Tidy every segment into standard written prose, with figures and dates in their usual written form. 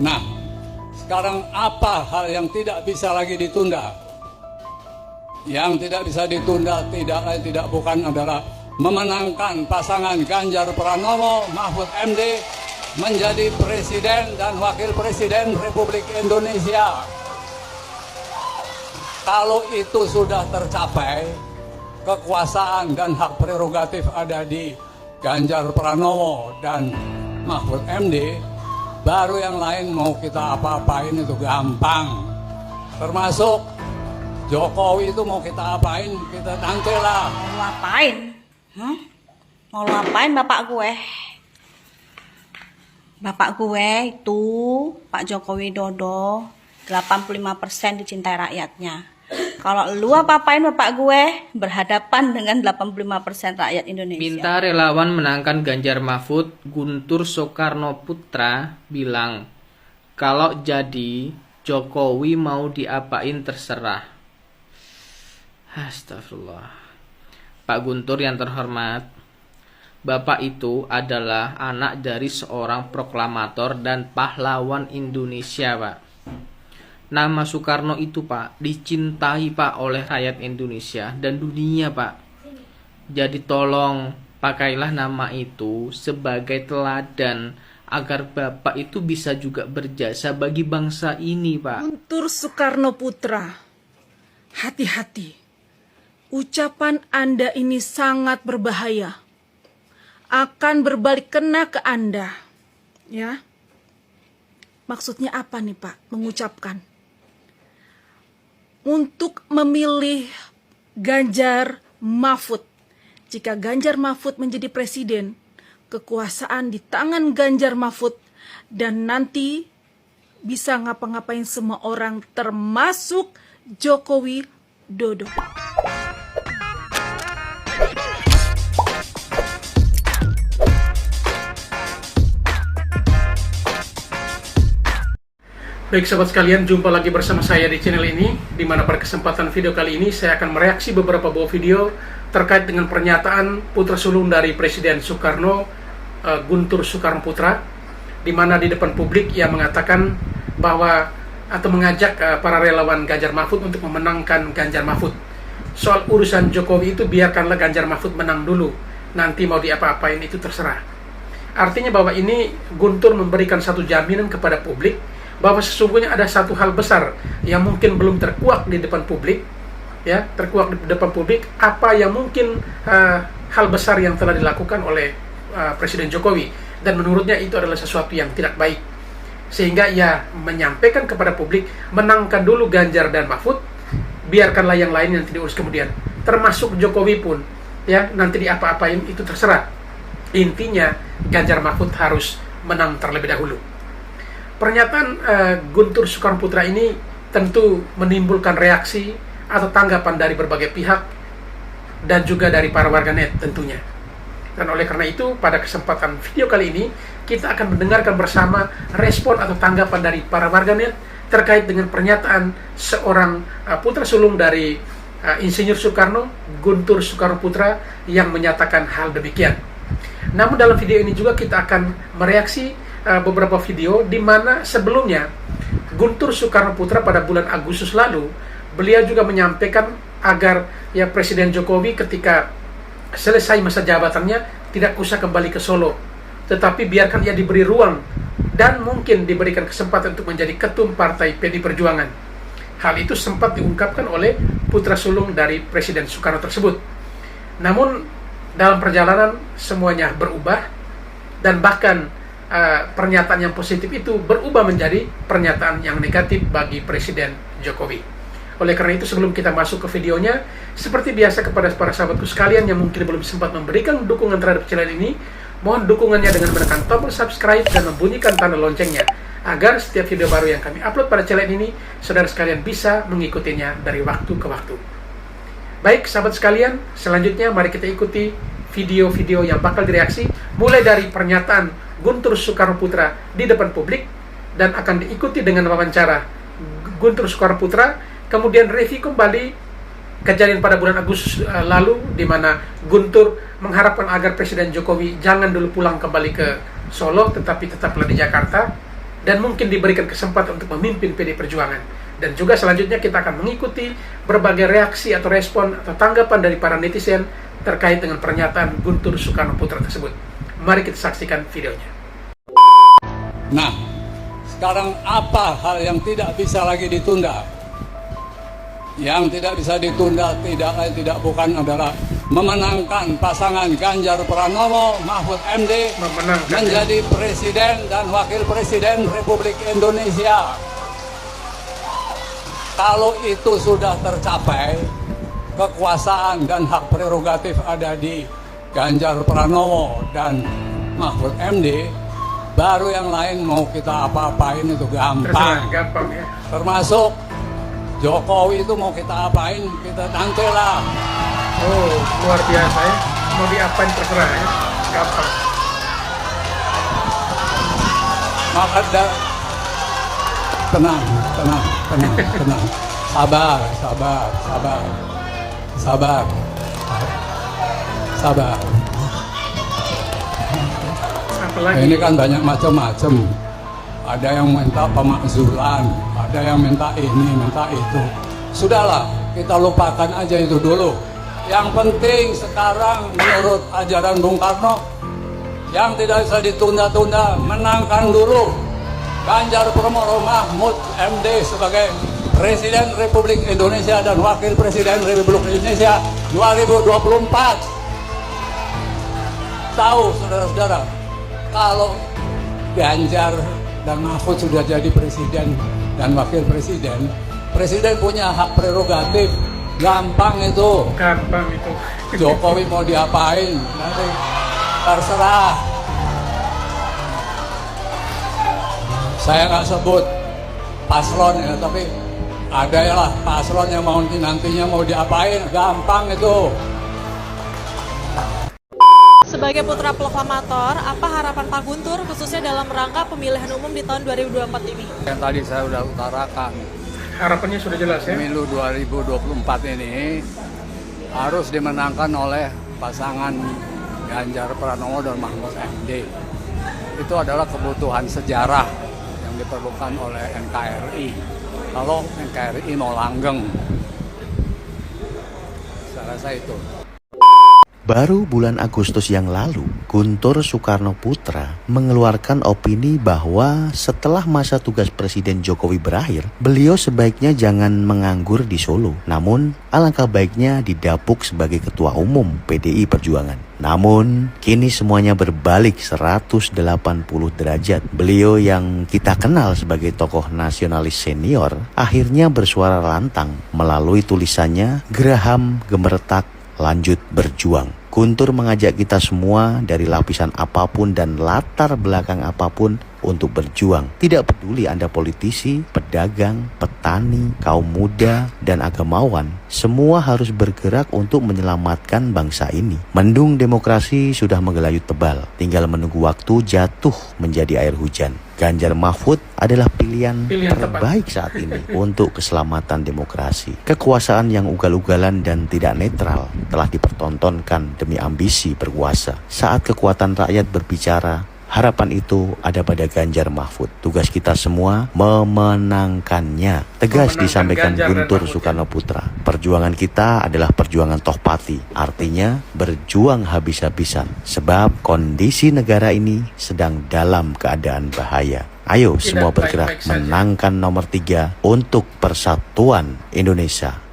Nah, sekarang apa hal yang tidak bisa lagi ditunda? Yang tidak bisa ditunda tidak lain tidak bukan adalah memenangkan pasangan Ganjar Pranowo Mahfud MD menjadi Presiden dan Wakil Presiden Republik Indonesia. Kalau itu sudah tercapai, kekuasaan dan hak prerogatif ada di Ganjar Pranowo dan Mahfud MD, baru yang lain mau kita apa-apain itu gampang. Termasuk Jokowi itu mau kita apain, kita nantilah. Mau ngapain? Mau ngapain bapak gue? Bapak gue itu Pak Joko Widodo 85% dicintai rakyatnya. Kalau lu apa-apain bapak gue berhadapan dengan 85% rakyat Indonesia. Minta relawan menangkan Ganjar Mahfud, Guntur Soekarnoputra bilang, kalau jadi Jokowi mau diapain terserah. Astagfirullah. Pak Guntur yang terhormat, Bapak itu adalah anak dari seorang proklamator dan pahlawan Indonesia, Pak. Nama Soekarno itu, Pak, dicintai, Pak, oleh rakyat Indonesia dan dunia, Pak. Jadi tolong pakailah nama itu sebagai teladan agar Bapak itu bisa juga berjasa bagi bangsa ini, Pak. Guntur Soekarnoputra, hati-hati. Ucapan Anda ini sangat berbahaya. Akan berbalik kena ke Anda. Ya. Maksudnya apa nih, Pak? Mengucapkan. Untuk memilih Ganjar Mahfud. Jika Ganjar Mahfud menjadi presiden, kekuasaan di tangan Ganjar Mahfud, dan nanti bisa ngapa-ngapain semua orang termasuk Jokowi Dodo. Baik sahabat sekalian, jumpa lagi bersama saya di channel ini, di mana pada kesempatan video kali ini saya akan mereaksi beberapa buah video terkait dengan pernyataan putra sulung dari Presiden Soekarno, Guntur Soekarnoputra, di mana di depan publik ia mengatakan bahwa atau mengajak para relawan Ganjar Mahfud untuk memenangkan Ganjar Mahfud. Soal urusan Jokowi itu biarkanlah Ganjar Mahfud menang dulu, nanti mau diapa-apain itu terserah. Artinya bahwa ini Guntur memberikan satu jaminan kepada publik bahwa sesungguhnya ada satu hal besar yang mungkin belum terkuak di depan publik, ya, terkuak di depan publik, apa yang mungkin hal besar yang telah dilakukan oleh Presiden Jokowi, dan menurutnya itu adalah sesuatu yang tidak baik, sehingga ia menyampaikan kepada publik, menangkan dulu Ganjar dan Mahfud, biarkanlah yang lain nanti diurus kemudian, termasuk Jokowi pun, ya, nanti diapa-apain itu terserah. Intinya Ganjar Mahfud harus menang terlebih dahulu. Pernyataan Guntur Soekarnoputra ini tentu menimbulkan reaksi atau tanggapan dari berbagai pihak dan juga dari para warganet tentunya. Dan oleh karena itu, pada kesempatan video kali ini kita akan mendengarkan bersama respon atau tanggapan dari para warganet terkait dengan pernyataan seorang putra sulung dari Insinyur Soekarno, Guntur Soekarnoputra, yang menyatakan hal demikian. Namun dalam video ini juga kita akan mereaksi beberapa video di mana sebelumnya Guntur Soekarnoputra pada bulan Agustus lalu, beliau juga menyampaikan agar ya Presiden Jokowi ketika selesai masa jabatannya tidak usah kembali ke Solo, tetapi biarkan ia diberi ruang dan mungkin diberikan kesempatan untuk menjadi ketum partai PD Perjuangan. Hal itu sempat diungkapkan oleh putra sulung dari Presiden Soekarno tersebut. Namun dalam perjalanan semuanya berubah, dan bahkan pernyataan yang positif itu berubah menjadi pernyataan yang negatif bagi Presiden Jokowi. Oleh karena itu, sebelum kita masuk ke videonya, seperti biasa kepada para sahabatku sekalian yang mungkin belum sempat memberikan dukungan terhadap channel ini, mohon dukungannya dengan menekan tombol subscribe dan membunyikan tanda loncengnya, agar setiap video baru yang kami upload pada channel ini, saudara sekalian bisa mengikutinya dari waktu ke waktu. Baik sahabat sekalian, selanjutnya mari kita ikuti video-video yang bakal direaksi, mulai dari pernyataan Guntur Soekarnoputra di depan publik, dan akan diikuti dengan wawancara Guntur Soekarnoputra, kemudian review kembali kejadian pada bulan Agustus lalu, di mana Guntur mengharapkan agar Presiden Jokowi jangan dulu pulang kembali ke Solo, tetapi tetaplah di Jakarta, dan mungkin diberikan kesempatan untuk memimpin PD Perjuangan. Dan juga selanjutnya kita akan mengikuti berbagai reaksi atau respon atau tanggapan dari para netizen terkait dengan pernyataan Guntur Soekarno Putra tersebut. Mari kita saksikan videonya. Nah, sekarang apa hal yang tidak bisa lagi ditunda? Yang tidak bisa ditunda tidak bukan adalah memenangkan pasangan Ganjar Pranowo Mahfud MD menjadi Presiden dan Wakil Presiden Republik Indonesia. Kalau itu sudah tercapai, kekuasaan dan hak prerogatif ada di Ganjar Pranowo dan Mahfud MD, baru yang lain mau kita apa-apain itu gampang. Gampang ya. Termasuk Jokowi itu mau kita apain, kita nantilah. Oh, luar biasa ya. Mau diapain terserah ya. Gampang. Maka tenang. Sabar. Apalagi? Ini kan banyak macam-macam. Ada yang minta pemakzulan, ada yang minta ini, minta itu. Sudahlah, kita lupakan aja itu dulu. Yang penting sekarang menurut ajaran Bung Karno, yang tidak bisa ditunda-tunda, menangkan dulu Ganjar Pranowo Mahfud MD sebagai Presiden Republik Indonesia dan Wakil Presiden Republik Indonesia 2024. Tahu saudara-saudara, kalau Ganjar dan Mahfud sudah jadi Presiden dan Wakil Presiden, Presiden punya hak prerogatif. Gampang itu. Jokowi mau diapain nanti terserah. Saya nggak sebut paslon ya, tapi ada ya lah paslon yang mau nantinya mau diapain, gampang itu. Sebagai putra proklamator, apa harapan Pak Guntur khususnya dalam rangka pemilihan umum di tahun 2024 ini? Yang tadi saya sudah utarakan, harapannya sudah jelas ya. pemilu 2024 ini harus dimenangkan oleh pasangan Ganjar Pranowo dan Mahfud MD. Itu adalah kebutuhan sejarah yang diperlukan oleh NKRI. Kalau NKRI mau langgeng, saya rasa itu. Baru bulan Agustus yang lalu, Guntur Soekarno Putra mengeluarkan opini bahwa setelah masa tugas Presiden Jokowi berakhir, beliau sebaiknya jangan menganggur di Solo. Namun, alangkah baiknya didapuk sebagai Ketua Umum PDI Perjuangan. Namun, kini semuanya berbalik 180 derajat. Beliau yang kita kenal sebagai tokoh nasionalis senior, akhirnya bersuara lantang melalui tulisannya Geraham Gemertak Lanjut Berjuang. Guntur mengajak kita semua dari lapisan apapun dan latar belakang apapun untuk berjuang. Tidak peduli Anda politisi, pedagang, petani, kaum muda, dan agamawan, semua harus bergerak untuk menyelamatkan bangsa ini. Mendung demokrasi sudah menggelayut tebal, tinggal menunggu waktu jatuh menjadi air hujan. Ganjar Mahfud adalah pilihan terbaik saat ini untuk keselamatan demokrasi. Kekuasaan yang ugal-ugalan dan tidak netral telah dipertontonkan demi ambisi berkuasa. Saat kekuatan rakyat berbicara, harapan itu ada pada Ganjar Mahfud. Tugas kita semua memenangkannya. Tegas disampaikan Guntur Soekarno Putra. Perjuangan kita adalah perjuangan tohpati. Artinya berjuang habis-habisan. Sebab kondisi negara ini sedang dalam keadaan bahaya. Ayo semua bergerak menangkan nomor 3 untuk persatuan Indonesia.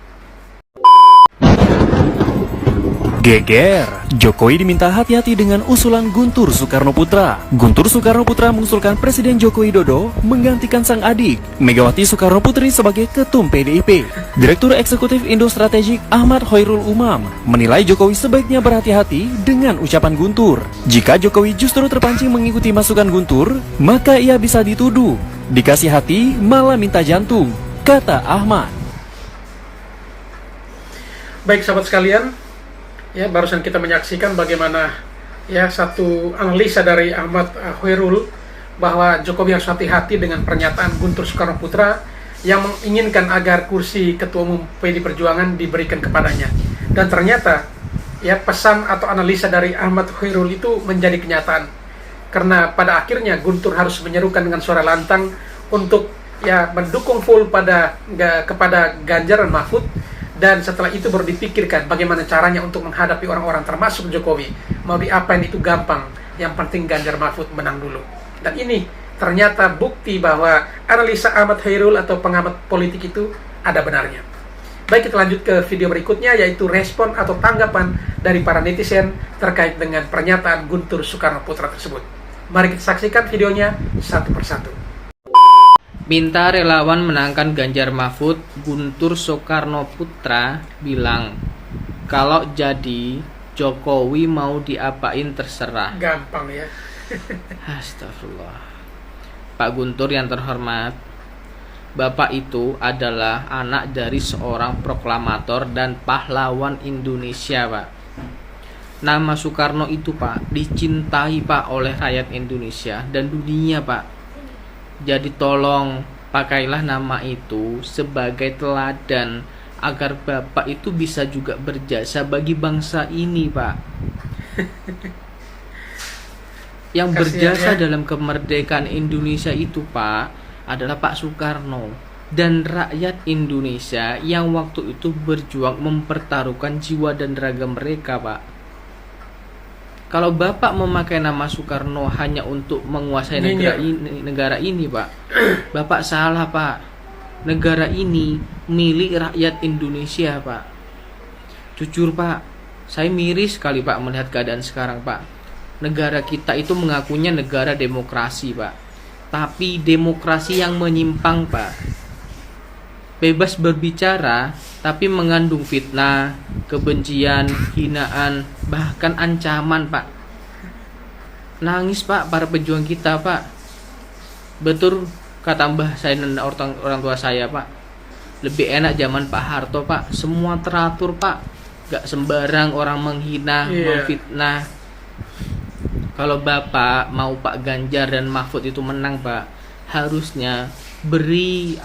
Geger, Jokowi diminta hati-hati dengan usulan Guntur Soekarno Putra. Guntur Soekarno Putra mengusulkan Presiden Joko Widodo menggantikan sang adik, Megawati Soekarno Putri sebagai Ketum PDIP. Direktur Eksekutif Indo Strategik Ahmad Hoirul Umam menilai Jokowi sebaiknya berhati-hati dengan ucapan Guntur. Jika Jokowi justru terpancing mengikuti masukan Guntur, maka ia bisa dituduh dikasih hati malah minta jantung, kata Ahmad. Baik sahabat sekalian, ya barusan kita menyaksikan bagaimana ya satu analisa dari Ahmad Hoirul bahwa Jokowi harus hati-hati dengan pernyataan Guntur Soekarno Putra yang menginginkan agar kursi Ketua Umum PDI Perjuangan diberikan kepadanya. Dan ternyata ya pesan atau analisa dari Ahmad Hoirul itu menjadi kenyataan. karena pada akhirnya Guntur harus menyerukan dengan suara lantang untuk ya mendukung full kepada Ganjar dan Mahfud, dan setelah itu baru dipikirkan bagaimana caranya untuk menghadapi orang-orang termasuk Jokowi. Mau diapain itu gampang, yang penting Ganjar Mahfud menang dulu. Dan ini ternyata bukti bahwa analisa Ahmad Khairul atau pengamat politik itu ada benarnya. Baik, kita lanjut ke video berikutnya, yaitu respon atau tanggapan dari para netizen terkait dengan pernyataan Guntur Soekarno Putra tersebut. Mari kita saksikan videonya satu persatu. Minta relawan menangkan Ganjar Mahfud, Guntur Soekarno Putra bilang, kalau jadi Jokowi mau diapain terserah. Gampang ya. Astagfirullah. Pak Guntur yang terhormat, Bapak itu adalah anak dari seorang proklamator dan pahlawan Indonesia, Pak. Nama Soekarno itu, Pak, dicintai, Pak, oleh rakyat Indonesia dan dunia, Pak. Jadi tolong pakailah nama itu sebagai teladan agar Bapak itu bisa juga berjasa bagi bangsa ini, Pak. Yang berjasa dalam kemerdekaan Indonesia itu, Pak, adalah Pak Soekarno dan rakyat Indonesia yang waktu itu berjuang mempertaruhkan jiwa dan raga mereka, Pak. Kalau Bapak memakai nama Soekarno hanya untuk menguasai negara ini, Pak, Bapak salah, Pak. Negara ini milik rakyat Indonesia, Pak. Jujur, Pak, saya miris sekali, Pak, melihat keadaan sekarang, Pak. Negara kita itu mengakunya negara demokrasi, Pak, tapi demokrasi yang menyimpang, Pak. Bebas berbicara, tapi mengandung fitnah, kebencian, hinaan, bahkan ancaman, Pak. Nangis, Pak, para pejuang kita, Pak. Betul kata mbah saya dan orang tua saya, Pak. Lebih enak zaman Pak Harto, Pak. Semua teratur, Pak. Gak sembarang orang menghina, memfitnah. Kalau Bapak mau Pak Ganjar dan Mahfud itu menang, Pak, harusnya beri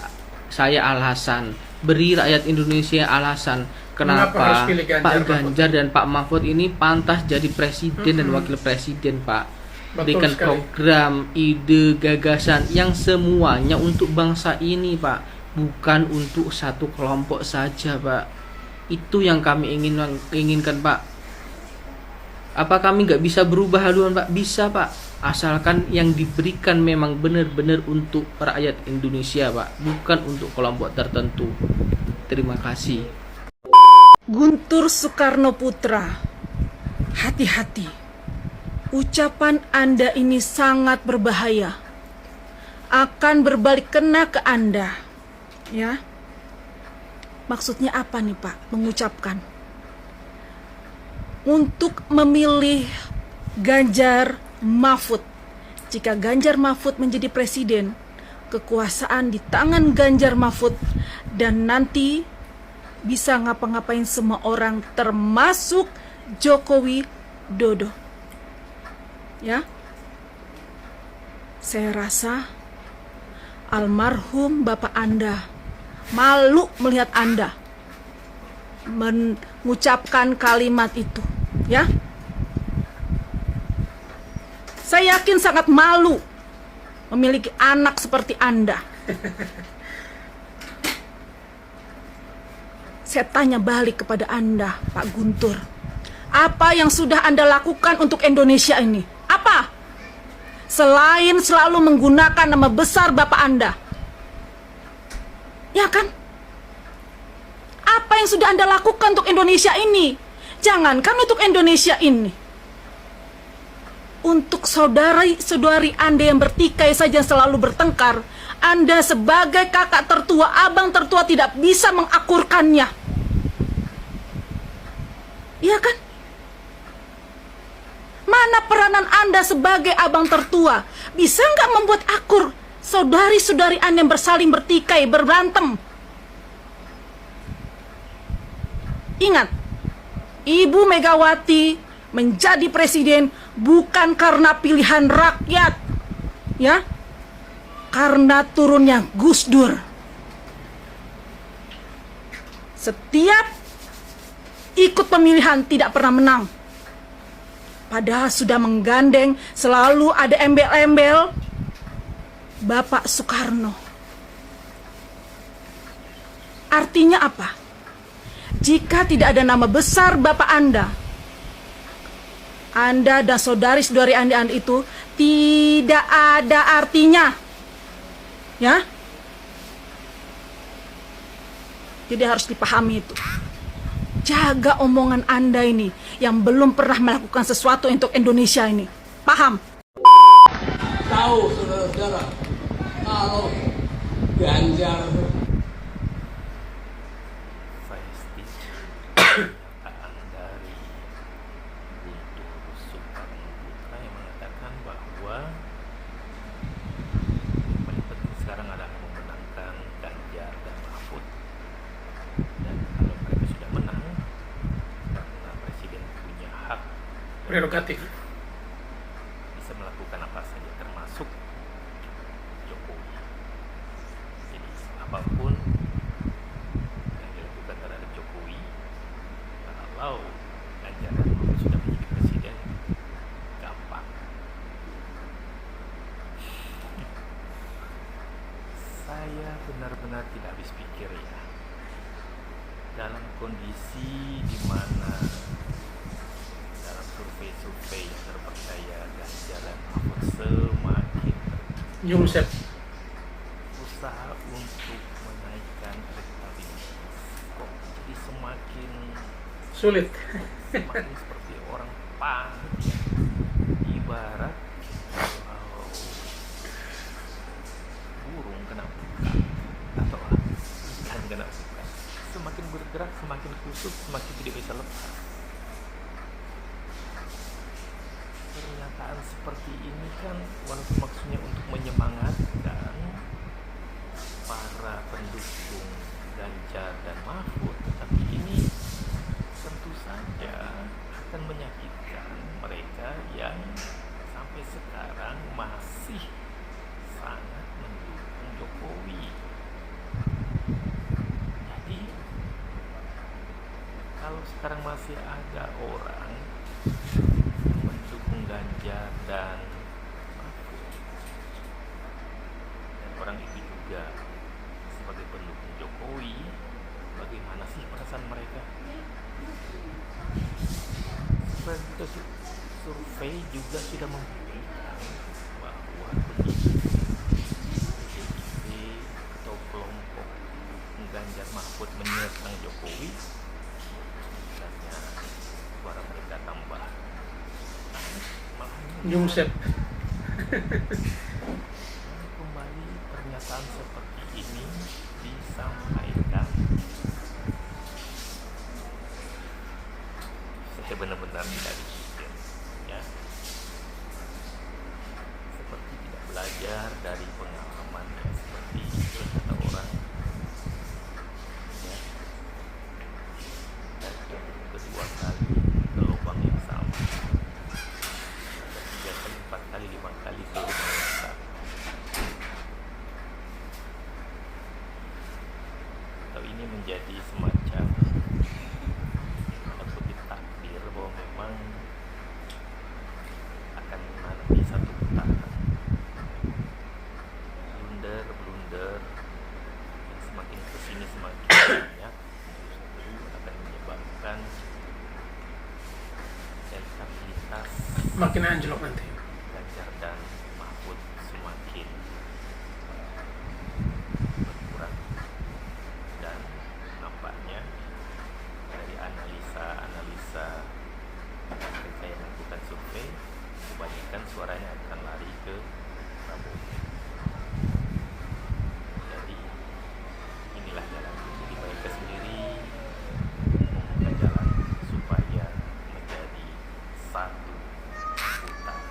saya alasan, beri rakyat Indonesia alasan kenapa Pak Ganjar dan Pak Mahfud ini pantas jadi presiden dan wakil presiden, Pak. Berikan program, ide, gagasan yang semuanya untuk bangsa ini, Pak, bukan untuk satu kelompok saja, Pak. Itu yang kami inginkan, Pak. Apa kami nggak bisa berubah haluan, Pak? Bisa, Pak, asalkan yang diberikan memang benar-benar untuk rakyat Indonesia, Pak, bukan untuk kelompok tertentu. Terima kasih. Guntur Soekarno Putra, hati-hati. Ucapan Anda ini sangat berbahaya. Akan berbalik kena ke Anda. Ya. Maksudnya apa nih, Pak? Mengucapkan untuk memilih Ganjar Mahfud. Jika Ganjar Mahfud menjadi presiden, kekuasaan di tangan Ganjar Mahfud, dan nanti bisa ngapa-ngapain semua orang termasuk Jokowi Dodo. Ya. Saya rasa almarhum Bapak Anda malu melihat Anda mengucapkan kalimat itu, ya. Saya yakin sangat malu memiliki anak seperti Anda. Saya tanya balik kepada Anda, Pak Guntur. Apa yang sudah Anda lakukan untuk Indonesia ini? Apa? Selain selalu menggunakan nama besar Bapak Anda. Ya kan? Apa yang sudah Anda lakukan untuk Indonesia ini? Jangankan untuk Indonesia ini. Untuk saudari-saudari Anda yang bertikai saja selalu bertengkar, Anda sebagai kakak tertua, abang tertua tidak bisa mengakurkannya. Iya kan? Mana peranan Anda sebagai abang tertua? Bisa nggak membuat akur saudari-saudari Anda yang bersaling bertikai, berantem? Ingat, Ibu Megawati menjadi presiden bukan karena pilihan rakyat, ya, karena turunnya Gus Dur. Setiap ikut pemilihan tidak pernah menang. Padahal sudah menggandeng, selalu ada embel-embel Bapak Soekarno. Artinya apa? Jika tidak ada nama besar Bapak Anda dan saudari-saudari Anda itu tidak ada artinya. Ya? Jadi harus dipahami itu. Jaga omongan Anda ini yang belum pernah melakukan sesuatu untuk Indonesia ini. Paham? Tahu saudara-saudara, kalau Ganjar saya setuju pernyataan dari Guntur Soekarno Putra yang mengatakan bahwa yang paling penting sekarang adalah memenangkan Ganjar dan Mahfud, dan kalau mereka sudah menang, karena presiden punya hak Prerogatif. bisa melakukan apa saja termasuk Jokowi. Jadi apapun yang dilakukan terhadap Jokowi, kalau Ganjar dan Mahfud sudah menjadi presiden, gampang. Saya benar-benar tidak habis pikir ya, dalam kondisi di mana dalam survei-survei yang terpercaya Ganjar dan Mahfud semakin Jumsep. usaha untuk menaikkan elektabilitas kok jadi semakin Sulit. seperti orang panik ya. Ibarat burung kena buka atau ikan kena buka, semakin bergerak semakin kusut, semakin tidak bisa lepas. Pernyataan seperti ini kan walaupun maksudnya untuk menyemangatkan para pendukung Ganjar dan Mahfud, tapi ini tentu saja akan menyakitkan mereka yang sampai sekarang masih sangat mendukung Jokowi. Jadi kalau sekarang masih ada orang yang mendukung Ganjar dan Mahfud, dan orang itu juga sebagai pendukung Jokowi, bagaimana sih perasaan mereka? Sebenarnya survei juga sudah membuktikan bahwa begitu PDIP atau kelompok pendukung Ganjar Mahfud menyerang Jokowi, misalnya suara mereka tambah naik, malah Jumsep. kembali pernyataan seperti ini disampaikan. Saya benar-benar tidak dipikir ya, seperti tidak belajar dari pengalaman ya, seperti itu kata orang ya, dan kedua kali ke lubang yang sama, ada 3 kali, 4 kali, 5 kali ke lubang yang sama. Atau ini menjadi semacam takdir bahwa memang akan mengalami satu putaran blunder yang semakin kesini semakin banyak, justru akan menyebabkan elektabilitas Makin anjlok nanti. Ganjar dan Mahfud semakin berkurang, dan nampaknya dari analisa mereka yang melakukan survei, kebanyakan suaranya akan lari ke Prabowo. Jadi inilah jalan. Jadi mereka sendiri membuka jalan supaya menjadi satu putaran.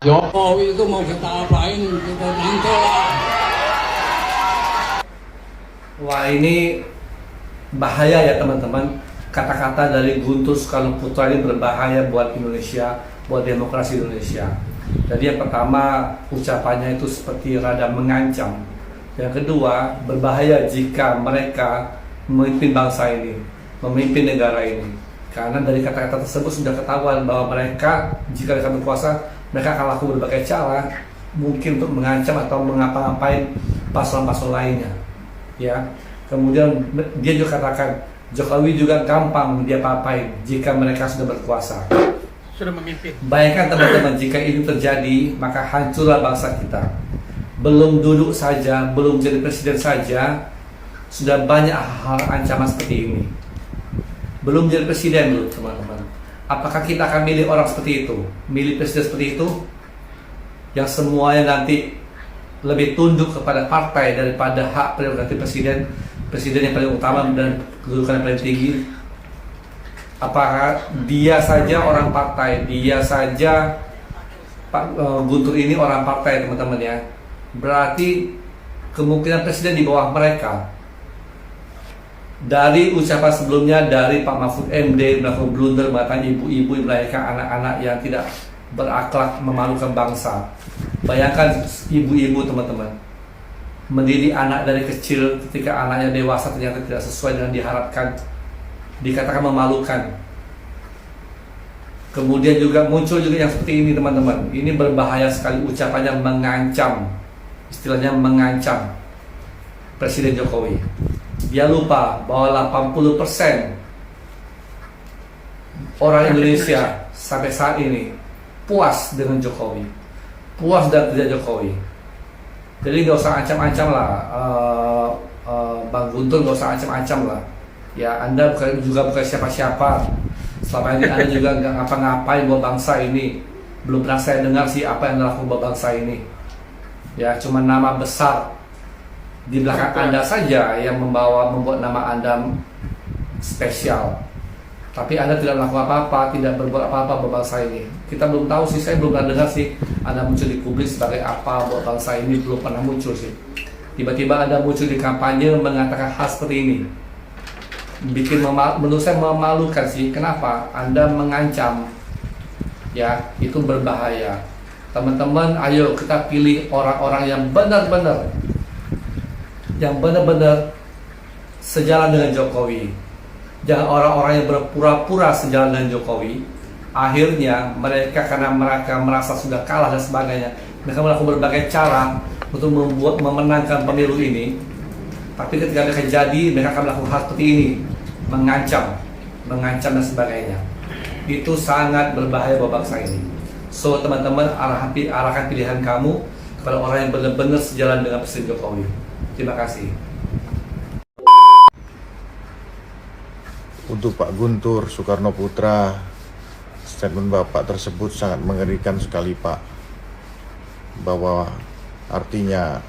Jokowi itu mau kita apain, kita nangkol lah. Wah, ini bahaya ya teman-teman. Kata-kata dari Guntur Soekarno Putra ini berbahaya buat Indonesia, buat demokrasi Indonesia. Jadi yang pertama, ucapannya itu seperti rada mengancam. Yang kedua, berbahaya jika mereka memimpin bangsa ini. memimpin negara ini. Karena dari kata-kata tersebut sudah ketahuan bahwa mereka jika mereka berkuasa, mereka akan lakukan berbagai cara, mungkin untuk mengancam atau mengapa-ngapain paslon-paslon lainnya. Ya, kemudian dia juga katakan Jokowi juga gampang dia papain jika mereka sudah berkuasa. Sudah memimpin. Bayangkan teman-teman, jika ini terjadi, maka hancurlah bangsa kita. Belum duduk saja, belum jadi presiden saja, sudah banyak hal ancaman seperti ini. Belum jadi presiden dulu, teman-teman. Apakah kita akan milih orang seperti itu? Milih presiden seperti itu? Yang semuanya nanti lebih tunduk kepada partai daripada hak prerogatif presiden. Presiden yang paling utama dan kedudukan yang paling tinggi. Apakah dia saja orang partai? Dia saja Pak Guntur ini orang partai, teman-teman ya. Berarti kemungkinan presiden di bawah mereka. Dari ucapan sebelumnya dari Pak Mahfud MD melakukan blunder mengatakan ibu-ibu melahirkan anak-anak yang tidak berakhlak, memalukan bangsa. Bayangkan ibu-ibu, teman-teman, mendidik anak dari kecil, ketika anaknya dewasa ternyata tidak sesuai dengan diharapkan, dikatakan memalukan. Kemudian juga muncul juga yang seperti ini, teman-teman. Ini berbahaya sekali, ucapannya mengancam, istilahnya mengancam Presiden Jokowi. Dia lupa bahwa 80% orang Indonesia sampai saat ini puas dengan Jokowi, puas dengan kerja Jokowi. Jadi nggak usah ancam-ancam lah, Bang Guntur, nggak usah ancam-ancam lah. Ya, Anda bukan siapa-siapa. Selama ini Anda juga nggak ngapa-ngapain buat bangsa ini. Belum pernah saya dengar sih apa yang dilakukan buat bangsa ini. Ya, cuma nama besar di belakang Anda saja yang membuat nama Anda spesial. Tapi Anda tidak melakukan apa-apa, tidak berbuat apa-apa buat bangsa ini. Kita belum tahu sih, saya belum pernah dengar sih Anda muncul di publik sebagai apa buat bangsa ini, belum pernah muncul sih. Tiba-tiba Anda muncul di kampanye mengatakan hal seperti ini. Menurut saya memalukan sih. Kenapa? Anda mengancam. Ya, itu berbahaya. Teman-teman, ayo kita pilih orang-orang yang benar-benar sejalan dengan Jokowi. Jangan orang-orang yang berpura-pura sejalan dengan Jokowi. Akhirnya mereka karena mereka merasa sudah kalah dan sebagainya, mereka melakukan berbagai cara untuk memenangkan pemilu ini. Tapi ketika mereka jadi, mereka akan melakukan hal seperti ini, mengancam dan sebagainya. Itu sangat berbahaya buat bangsa ini. So teman-teman, arahkan pilihan kamu kepada orang yang benar-benar sejalan dengan Presiden Jokowi. Terima kasih. Untuk Pak Guntur Soekarno Putra, statement Bapak tersebut sangat mengerikan sekali, Pak. Bahwa artinya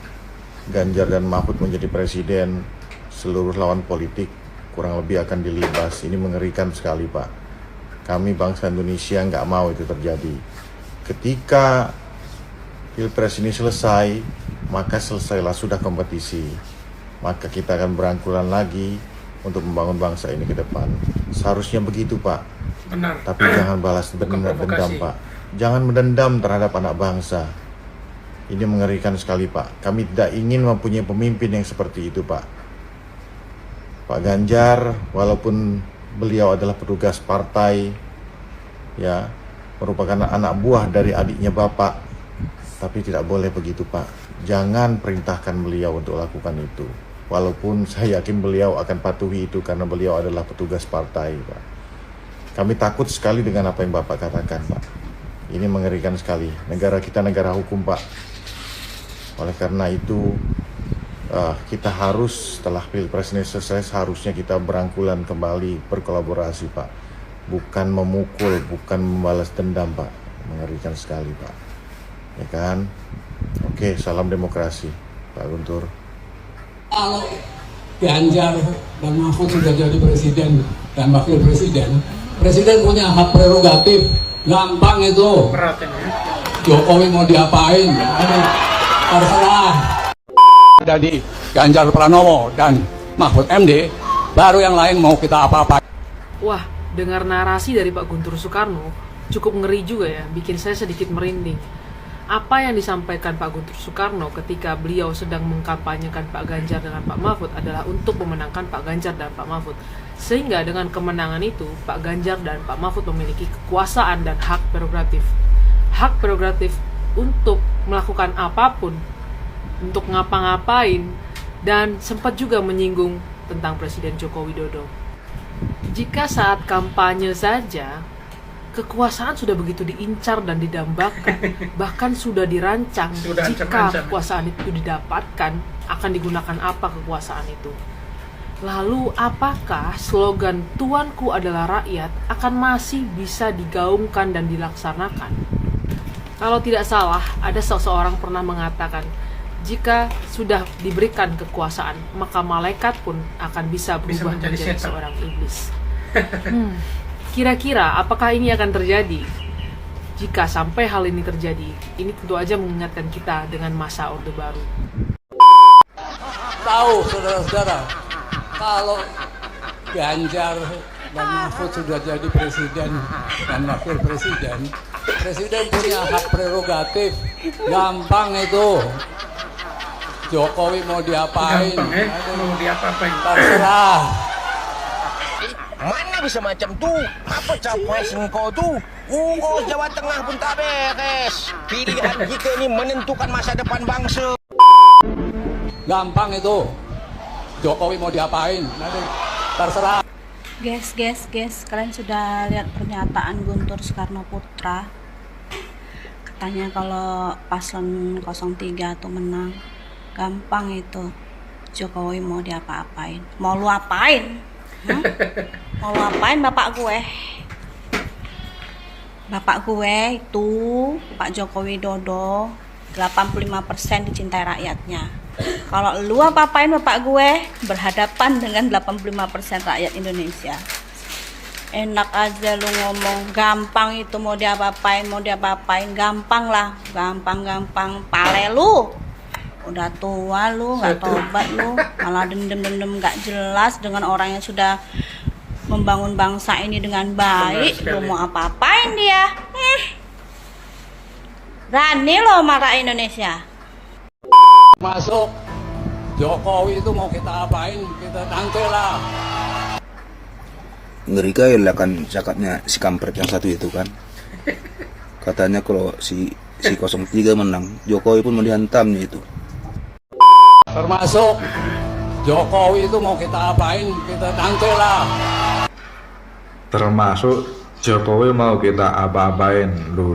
Ganjar dan Mahfud menjadi presiden, seluruh lawan politik kurang lebih akan dilibas. Ini mengerikan sekali, Pak. Kami bangsa Indonesia nggak mau itu terjadi. Ketika Pilpres ini selesai, maka selesailah sudah kompetisi. Maka kita akan berangkulan lagi untuk membangun bangsa ini ke depan. Seharusnya begitu, Pak. Benar. Tapi jangan balas dendam, Pak. Jangan mendendam terhadap anak bangsa. Ini mengerikan sekali, Pak. Kami tidak ingin mempunyai pemimpin yang seperti itu, Pak. Pak Ganjar, walaupun beliau adalah petugas partai, ya, merupakan anak buah dari adiknya Bapak, tapi tidak boleh begitu, Pak. Jangan perintahkan beliau untuk lakukan itu. Walaupun saya yakin beliau akan patuhi itu karena beliau adalah petugas partai, Pak. Kami takut sekali dengan apa yang Bapak katakan, Pak. Ini mengerikan sekali. Negara kita negara hukum, Pak. Oleh karena itu, kita harus setelah Pilpres ini selesai, seharusnya kita berangkulan kembali, berkolaborasi, Pak. Bukan memukul, bukan membalas dendam, Pak. Mengerikan sekali, Pak. Ya kan? Oke, salam demokrasi, Pak Guntur. Kalau Ganjar dan Mahfud sudah jadi presiden dan wakil presiden, presiden punya hak prerogatif, gampang itu. Jokowi mau diapain? Terserah. Dari Ganjar Pranowo dan Mahfud MD, baru yang lain mau kita apa-apa. Wah, dengar narasi dari Pak Guntur Soekarno cukup ngeri juga ya, bikin saya sedikit merinding. apa yang disampaikan Pak Guntur Soekarno ketika beliau sedang mengkampanyekan Pak Ganjar dengan Pak Mahfud adalah untuk memenangkan Pak Ganjar dan Pak Mahfud. Sehingga dengan kemenangan itu, Pak Ganjar dan Pak Mahfud memiliki kekuasaan dan hak prerogatif. Hak prerogatif untuk melakukan apapun, untuk ngapa-ngapain, dan sempat juga menyinggung tentang Presiden Joko Widodo. Jika saat kampanye saja, kekuasaan sudah begitu diincar dan didambakan, bahkan sudah dirancang jika kekuasaan itu didapatkan, akan digunakan apa kekuasaan itu. Lalu apakah slogan "Tuanku adalah rakyat" akan masih bisa digaungkan dan dilaksanakan? Kalau tidak salah, ada seseorang pernah mengatakan, jika sudah diberikan kekuasaan, maka malaikat pun akan bisa berubah menjadi seorang iblis. Kira-kira apakah ini akan terjadi? Jika sampai hal ini terjadi, ini tentu aja mengingatkan kita dengan masa Orde Baru. Tahu saudara-saudara, kalau Ganjar dan Mahfud sudah jadi presiden dan wakil presiden, presiden punya hak prerogatif. Gampang itu. Jokowi mau diapain? Mau diapa-apain? Terserah. Mana bisa macam tuh? Apa capres engkau tuh? Urus Jawa Tengah pun tak beres. Pilihan kita ini menentukan masa depan bangsa. Gampang itu. Jokowi mau diapain? Nanti terserah. Guys, kalian sudah lihat pernyataan Guntur Soekarno Putra? Katanya kalau paslon 03 tuh menang, gampang itu. Jokowi mau diapa-apain. Mau lu apain? Mau lu apain bapak gue? Bapak gue itu Pak Joko Widodo 85% dicintai rakyatnya. Kalau lu apa-apain bapak gue berhadapan dengan 85% rakyat Indonesia. Enak aja lu ngomong, gampang itu mau diapa-apain, gampang lah, gampang pale lu. Udah tua lu, nggak tobat lu, malah dendam nggak jelas dengan orang yang sudah membangun bangsa ini dengan baik. Lu mau apa-apain dia? Berani lo marah Indonesia. Masuk Jokowi itu mau kita apain, kita tangkil lah. Ngeri kali lah kan cakapnya si kampret yang satu itu kan. Katanya kalau si 03 menang, Jokowi pun mau dihantamnya itu. Termasuk Jokowi itu mau kita apain, kita tangkil lah. Termasuk Jokowi mau kita apa-apain lu.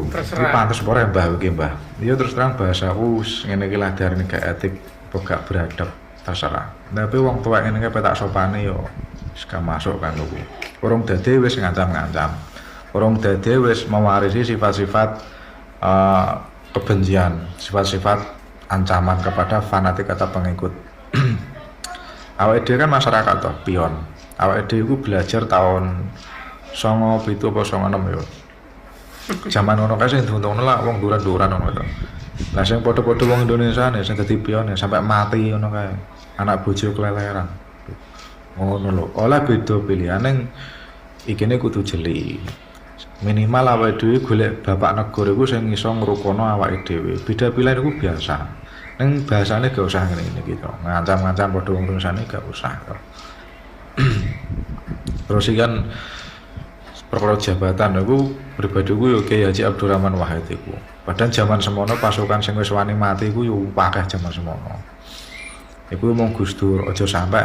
Ini pantas apa mbah iki mbah. Iya terus terang bahasa ngene iki ladar gak etik, gak beradab, terserah. Tapi wong tuwek ngene iki petak sopane yo gak masuk kan lho. Urung dadi wis ngancam-ngancam. Urung dadi wis mewarisi sifat-sifat kebencian, sifat-sifat ancaman kepada fanatik atau pengikut. Awake dhewe kan masyarakat toh, pion. Awake dhewe iku belajar tahun 97 apa 96 yo. Zaman ngono kae sing diuntungno lah wong duran-duran ngono to. Lah sing padha-padha wong Indonesia nih sing dadi pion sampai mati ngono kae. Anak bojo keleleran. Ngono lho. Oleh beda pilihan ning ikine kudu jeli. Minimal awake dhewe golek bapak negara iku sing iso ngrukono awake dhewe. Beda pilihan iku biasa. Ning bahasane gak usah ngene-ngene gitu. Ngancam-ngancam padha wong Indonesia gak usah. Terus kan perkara jabatan aku pribadi ku yo Kiai Haji Abdurrahman Wahid iku. Padahal zaman semono pasukan sing wis wani mati iku yo akeh zaman semono. Iku mung Gus Dur aja sampe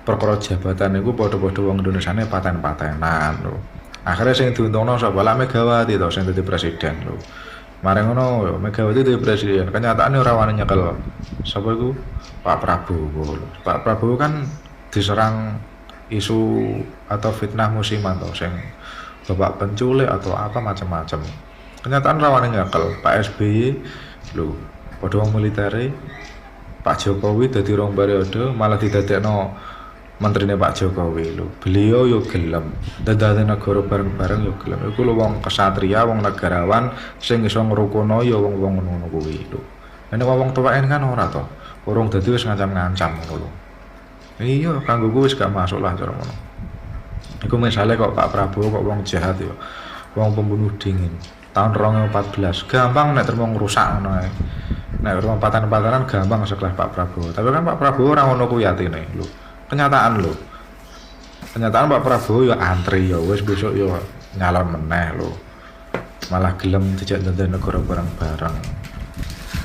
perkara jabatan iku padha-padha wong Indonesiane paten-patenan lho. Akhirnya sing diuntungno sapa lah Megawati to sing dadi presiden lho. Mare ngono yo Megawati dadi presiden, kenyataane ora wani nyekel. Sapa iku? Pak Prabowo. Pak Prabowo kan diserang isu atau fitnah musiman to sing bapak penculik atau apa macam-macam. Kenyataan rawan nyakel Pak SBY lho, padha wong militer Pak Jokowi dadi rong periode malah didadekno menterine Pak Jokowi lho. Beliau yo gelem dadane negara bareng-bareng yo gelem. Iku lho wong kesatria, wong negarawan sing iso ngrukono yo wong-wong ngono kuwi lho. Nek wong tuwek kan ora to. Urung dadi wis ngancam-ngancam ngono lho. Iya, kanggo gue wis gak masuk lah cara ngono. Iku misalnya kok Pak Prabowo kok wong jahat ya, wong pembunuh dingin. tahun 2014 gampang nek terus ngrusak ngono ae. Nek patan-patanan gampang sekelas Pak Prabowo. Tapi kan Pak Prabowo ora ngono kuwi atine lho. Kenyataan lho. Kenyataan Pak Prabowo ya antri ya wis besok ya nyalon meneh lho. Malah gelem dijak nonton negara bareng-bareng.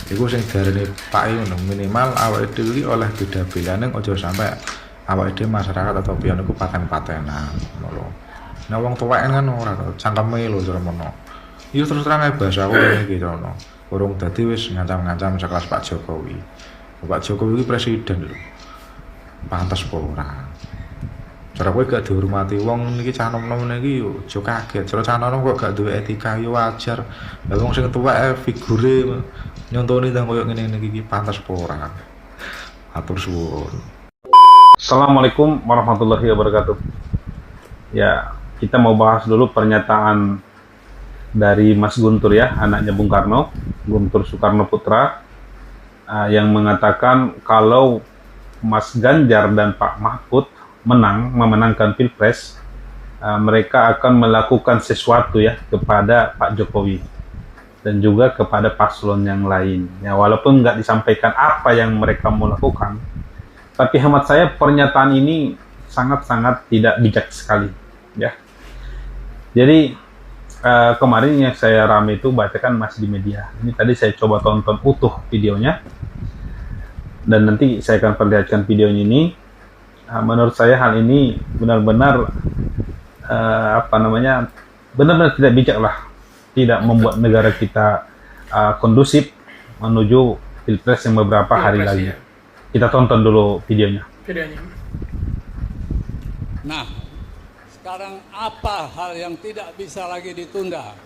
Iku sing diarani Pak ngono minimal awake dhewe iki oleh beda-bedane aja sampai awake dhewe masyarakat atau pian iku paten-patenan ngono lho. Nek wong tuwek kan ora cangkeme lho cara mono. Iya terus terang ae bahasa aku ngene iki ngono. Urung dadi wis ngancam-ngancam sekelas Pak Jokowi. Pak Jokowi iki presiden lho. Pantes apa ora? Cara kowe gak dihormati wong niki cah nom-nom niki yo aja kaget. Cara cah nom kok gak duwe etika yo wajar. Lah wong sing tuwek figure nyontoni nang koyo ngene iki pantes apa ora? Atur suwun. Assalamualaikum warahmatullahi wabarakatuh. Ya, kita mau bahas dulu pernyataan dari Mas Guntur ya, anaknya Bung Karno, Guntur Soekarno Putra, yang mengatakan kalau Mas Ganjar dan Pak Mahfud memenangkan Pilpres, mereka akan melakukan sesuatu ya kepada Pak Jokowi dan juga kepada paslon yang lain. Ya, walaupun nggak disampaikan apa yang mereka mau lakukan, tapi hemat saya pernyataan ini sangat-sangat tidak bijak sekali. Ya, jadi kemarin yang saya rame itu bacakan masih di media. Ini tadi saya coba tonton utuh videonya, dan nanti saya akan perlihatkan videonya ini. Menurut saya hal ini benar-benar benar-benar tidak bijak lah, tidak membuat negara kita kondusif menuju Pilpres yang beberapa hari lagi. Kita tonton dulu videonya. Nah, sekarang apa hal yang tidak bisa lagi ditunda?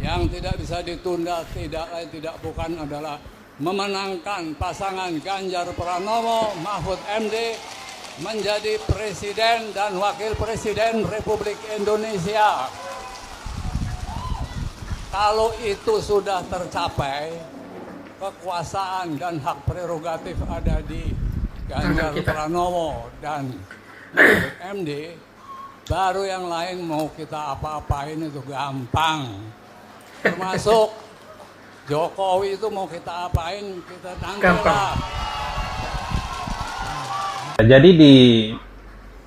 Yang tidak bisa ditunda tidak lain tidak bukan adalah memenangkan pasangan Ganjar Pranowo Mahfud MD menjadi Presiden dan Wakil Presiden Republik Indonesia. Kalau itu sudah tercapai, kekuasaan dan hak prerogatif ada di Ganjar Pranowo dan Mahfud MD, baru yang lain mau kita apa-apain itu gampang. Termasuk Jokowi itu mau kita apain, kita tangkap. Jadi di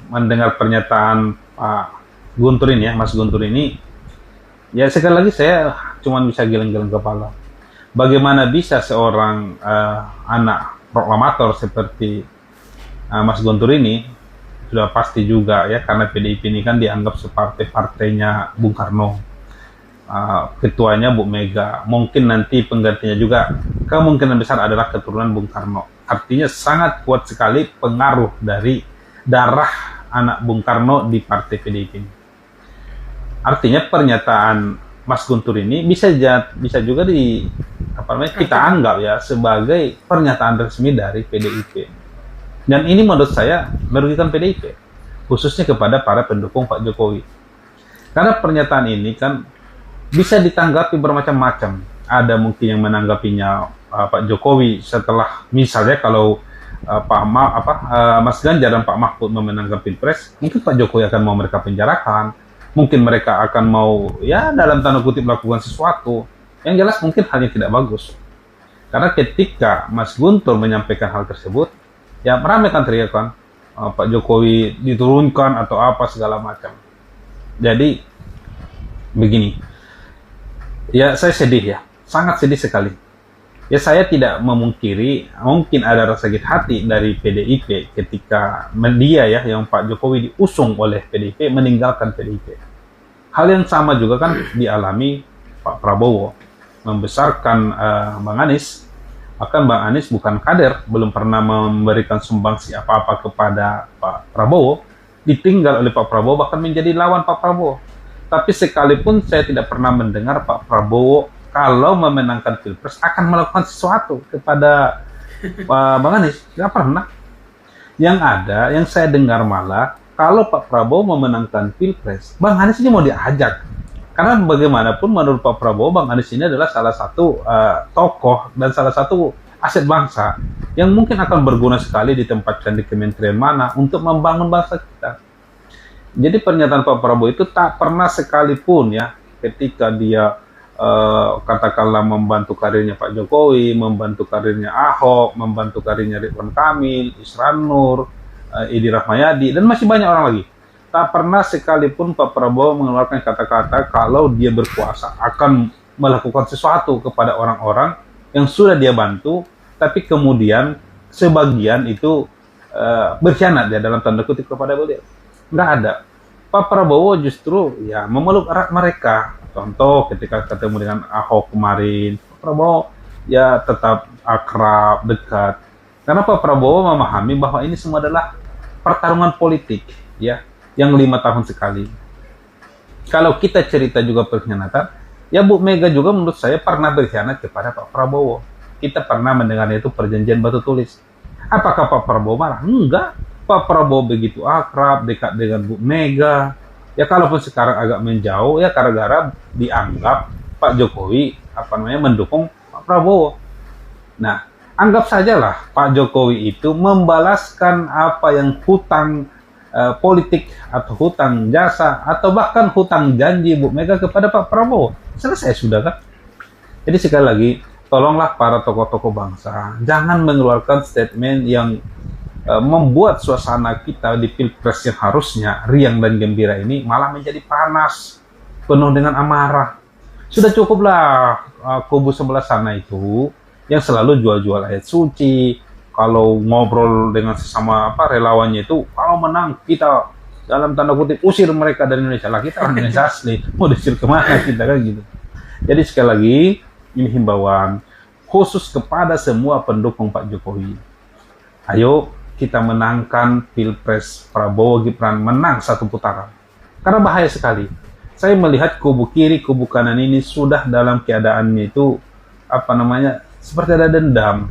mendengar pernyataan Pak Guntur ini ya, Mas Guntur ini, ya sekali lagi saya cuma bisa geleng-geleng kepala. Bagaimana bisa seorang anak proklamator seperti Mas Guntur ini, sudah pasti juga ya, karena PDIP ini kan dianggap seperti partainya Bung Karno. Ketuanya Bu Mega, mungkin nanti penggantinya juga kemungkinan besar adalah keturunan Bung Karno. Artinya sangat kuat sekali pengaruh dari darah anak Bung Karno di partai PDIP. Artinya pernyataan Mas Guntur ini bisa juga kita anggap ya sebagai pernyataan resmi dari PDIP. Dan ini menurut saya merugikan PDIP, khususnya kepada para pendukung Pak Jokowi. Karena pernyataan ini kan bisa ditanggapi bermacam-macam. Ada mungkin yang menanggapinya Pak Jokowi setelah misalnya kalau Mas Ganjar dan Pak Mahfud memenangkan Pilpres, mungkin Pak Jokowi akan mau mereka penjarakan, mungkin mereka akan mau ya dalam tanda kutip melakukan sesuatu. Yang jelas mungkin hal yang tidak bagus. Karena ketika Mas Guntur menyampaikan hal tersebut, ya meramaikan teriakan Pak Jokowi diturunkan atau apa segala macam. Jadi begini. Ya, saya sedih ya, sangat sedih sekali. Ya, saya tidak memungkiri mungkin ada rasa sakit hati dari PDIP ketika dia ya, yang Pak Jokowi diusung oleh PDIP, meninggalkan PDIP. Hal yang sama juga kan dialami Pak Prabowo, membesarkan Bang Anies. Bahkan Bang Anies bukan kader, belum pernah memberikan sumbangsi apa-apa kepada Pak Prabowo, ditinggal oleh Pak Prabowo, bahkan menjadi lawan Pak Prabowo. Tapi sekalipun saya tidak pernah mendengar Pak Prabowo kalau memenangkan Pilpres akan melakukan sesuatu kepada Bang Anies. Tidak pernah. Yang ada, yang saya dengar malah, kalau Pak Prabowo memenangkan Pilpres, Bang Anies ini mau diajak. Karena bagaimanapun menurut Pak Prabowo, Bang Anies ini adalah salah satu tokoh dan salah satu aset bangsa yang mungkin akan berguna sekali ditempatkan di kementerian mana untuk membangun bangsa kita. Jadi pernyataan Pak Prabowo itu tak pernah sekalipun ya ketika dia katakanlah membantu karirnya Pak Jokowi, membantu karirnya Ahok, membantu karirnya Ridwan Kamil, Isran Nur, Edi Rahmayadi, dan masih banyak orang lagi. Tak pernah sekalipun Pak Prabowo mengeluarkan kata-kata kalau dia berkuasa akan melakukan sesuatu kepada orang-orang yang sudah dia bantu, tapi kemudian sebagian itu berkhianat ya dalam tanda kutip kepada beliau. Nggak ada. Pak Prabowo justru ya memeluk erat mereka. Contoh ketika ketemu dengan Ahok kemarin, Pak Prabowo ya tetap akrab, dekat. Karena Pak Prabowo memahami bahwa ini semua adalah pertarungan politik ya, yang 5 tahun sekali. Kalau kita cerita juga pengkhianatan, ya Bu Mega juga menurut saya pernah berkhianat kepada Pak Prabowo. Kita pernah mendengarnya itu perjanjian batu tulis. Apakah Pak Prabowo marah? Enggak. Pak Prabowo begitu akrab, dekat dengan Bu Mega. Ya kalaupun sekarang agak menjauh, ya gara-gara dianggap Pak Jokowi mendukung Pak Prabowo. Nah, anggap sajalah Pak Jokowi itu membalaskan apa yang hutang politik atau hutang jasa atau bahkan hutang janji Bu Mega kepada Pak Prabowo. Selesai sudah kan? Jadi sekali lagi, tolonglah para tokoh-tokoh bangsa jangan mengeluarkan statement yang membuat suasana kita di Pilpres yang harusnya riang dan gembira ini malah menjadi panas, penuh dengan amarah. Sudah cukuplah kubu sebelah sana itu yang selalu jual-jual ayat suci. Kalau ngobrol dengan sesama relawannya itu, kalau menang kita dalam tanda kutip usir mereka dari Indonesia. Lah kita orang Indonesia asli, mau diusir kemana kita kan gitu. Jadi sekali lagi ini himbauan khusus kepada semua pendukung Pak Jokowi. Ayo kita menangkan Pilpres Prabowo Gibran, menang 1 putaran. Karena bahaya sekali. Saya melihat kubu kiri, kubu kanan ini sudah dalam keadaannya itu seperti ada dendam.